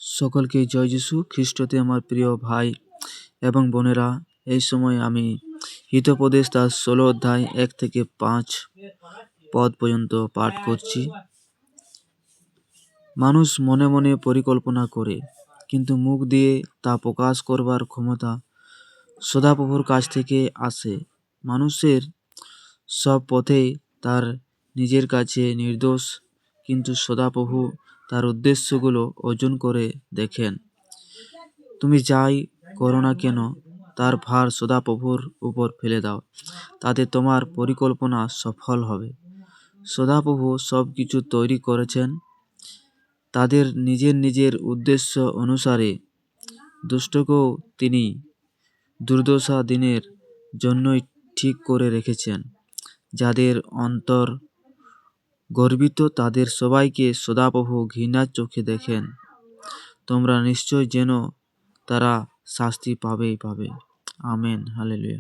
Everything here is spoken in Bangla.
সকলকে জয় যিশু খ্রিস্টতে আমার প্রিয় ভাই এবং বোনেরা। এই সময় আমি হিতোপদেশ তার 16 অধ্যায় 1 থেকে 5 পদ পর্যন্ত পাঠ করছি। মানুষ মনে মনে পরিকল্পনা করে, কিন্তু মুখ দিয়ে তা প্রকাশ করবার ক্ষমতা সদাপ্রভুর কাছ থেকে আসে। মানুষের সব পথেই তার নিজের কাছে নির্দোষ, কিন্তু সদাপ্রভু তার উদ্দেশ্যগুলো অর্জন করে দেখেন। তুমি যাই করো না কেন, তার ভার সদাপ্রভুর উপর ফেলে দাও, তাতে তোমার পরিকল্পনা সফল হবে। সদাপ্রভু সব কিছু তৈরি করেছেন তাদের নিজের নিজের উদ্দেশ্য অনুসারে। দুষ্টকেও তিনি দুর্দশা দিনের জন্যই ঠিক করে রেখেছেন। যাদের অন্তর গর্বিত তাদের সবাইকে সদাপ্রভু ঘৃণার চোখে দেখেন। তোমরা নিশ্চয় যেন তারা শাস্তি পাবে। Amen, hallelujah.